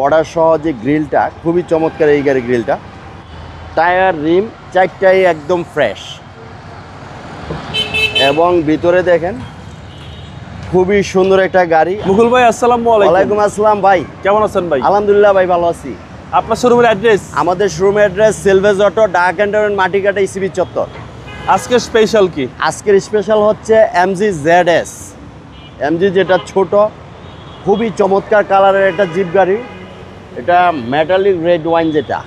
Border সহ যে গ্রিলটা খুবই চমৎকার। এই গাড়ির গ্রিলটা, টায়ার, রিম চারটাই একদম ফ্রেশ এবং ভিতরে দেখেন খুবই সুন্দর একটা গাড়ি। মুকুল ভাই, আসসালামু আলাইকুম। ওয়ালাইকুম আসসালাম ভাই, কেমন আছেন ভাই? আলহামদুলিল্লাহ ভাই, ভালো আছি। আপনার শোরুমের অ্যাড্রেস? আমাদের শোরুমের address Selvage auto, Dhaka cantonment, Matikata, ECB চত্বর। আজকে স্পেশাল কি? আজকের স্পেশাল হচ্ছে এমজি ZS। এমজি যেটা ছোট, খুবই চমৎকার কালারের একটা জিপ গাড়ি। এটা মেটালিক রেড ওয়াইন যেটা,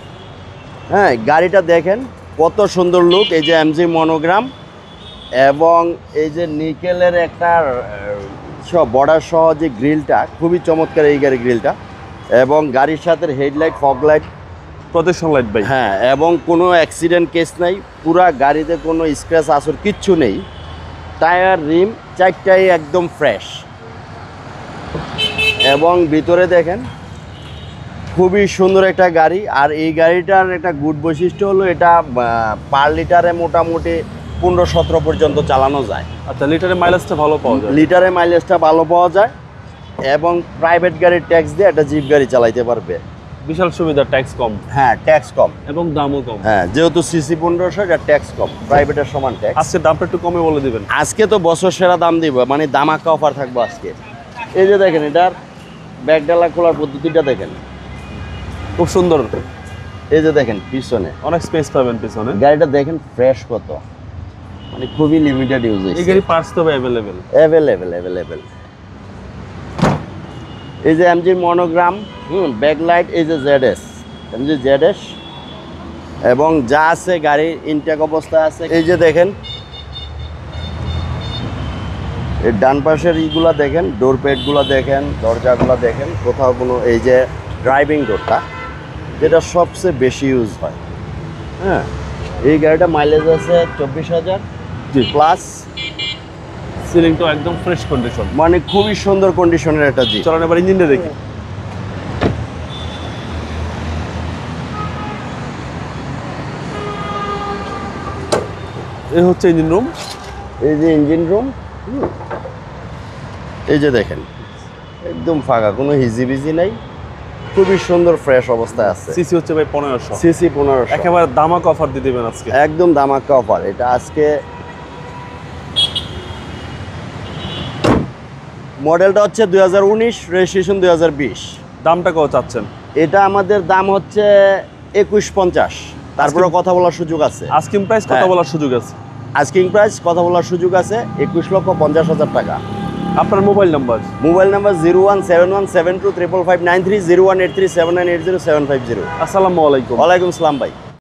হ্যাঁ, গাড়িটা দেখেন কত সুন্দর লুক। এই যে এমজি মনোগ্রাম এবং এই যে নিকেলের একটা বর্ডার সহ যে গ্রিলটা খুবই চমৎকার এই গাড়ির গ্রিলটা, এবং গাড়ির সাথে headlight, fog light, protection light ভাই। হ্যাঁ, এবং কোনো অ্যাক্সিডেন্ট কেস নাই। পুরা গাড়িতে কোনো স্ক্র্যাচ আসর কিচ্ছু নেই। টায়ার, রিম চারটাই একদম ফ্রেশ এবং ভিতরে দেখেন খুবই সুন্দর একটা গাড়ি। আর এই গাড়িটার একটা গুড বৈশিষ্ট্য হলো এটা পার লিটারে মোটামুটি 15-17 পর্যন্ত চালানো যায়। আচ্ছা, লিটারে মাইলেজটা ভালো পাওয়া যায়? লিটারে মাইলেজটা ভালো পাওয়া যায় এবং প্রাইভেট গাড়ির ট্যাক্স দিয়ে একটা জিপ গাড়ি চালাইতে পারবে। বিশাল সুবিধা, ট্যাক্স কম। হ্যাঁ, ট্যাক্স কম এবং দামও কম। হ্যাঁ, যেহেতু সিসি 1500, এটা ট্যাক্স কম, প্রাইভেটের সমান ট্যাক্স। আজকে দামটা একটু কমে বলে দিবেন। আজকে তো বছর সেরা দাম দিব, মানে দামাকা অফার থাকবো আজকে। এই যে দেখেন, এটার ব্যাগডালা খোলার পদ্ধতিটা দেখেন, খুব সুন্দর। এই যে দেখেন পিছনে অনেক স্পেস পাবেন পিছনে। গাড়িটা দেখেন ফ্রেশ কত, মানে খুবই লিমিটেড ইউজ এই হয়েছে। গাড়ি পার্টস তো অ্যাভেলেবেল। অ্যাভেলেবেল। এই যে এমজি মনোগ্রাম, ব্যাকলাইট, এই যে ZS, এমজি ZS, এবং যা আছে গাড়ির ইনটেক অবস্থা আছে। এই যে দেখেন এই ডান পাশের ইগুলা দেখেন, ডোর প্যাডগুলো দেখেন, দরজাগুলো দেখেন, কোথাও কোনো, এই যে ড্রাইভিং ডোরটা যেটা সবচেয়ে বেশি ইউজ হয়। হ্যাঁ, এই গাড়িটা মাইলেজ আছে 24,000 প্লাস। সিলিংটা একদম ফ্রেশ কন্ডিশন, মানে খুবই সুন্দর কন্ডিশনের একটা জিপ। চলেন এবার ইঞ্জিনটা দেখি। এই হচ্ছে ইঞ্জিন রুম। এই যে ইঞ্জিন রুম, এই যে দেখেন একদম ফাঁকা, কোনো হিজিবিজি নাই, খুবই সুন্দর ফ্রেশ অবস্থায় আছে। সিসি হচ্ছে ভাই 1500। সিসি 1500, একেবারে দামাক অফার দিয়ে দিবেন আজকে। একদম দামাকা অফার। এটা আজকে মডেলটা হচ্ছে 2019, রেজিস্ট্রেশন 2020। দামটা কত চাচ্ছেন? এটা আমাদের দাম হচ্ছে 2150, তারপরে কথা বলার সুযোগ আছে। আস্কিং প্রাইস কথা হ্যাঁ। বলার সুযোগ আছে। আস্কিং প্রাইস কথা বলার সুযোগ আছে 21,50,000 টাকা। আপনার মোবাইল নাম্বার? Mobile number 0171725553, 018379807550। আসসালামু আলাইকুম। ওয়ালাইকুম আসসালাম ভাই।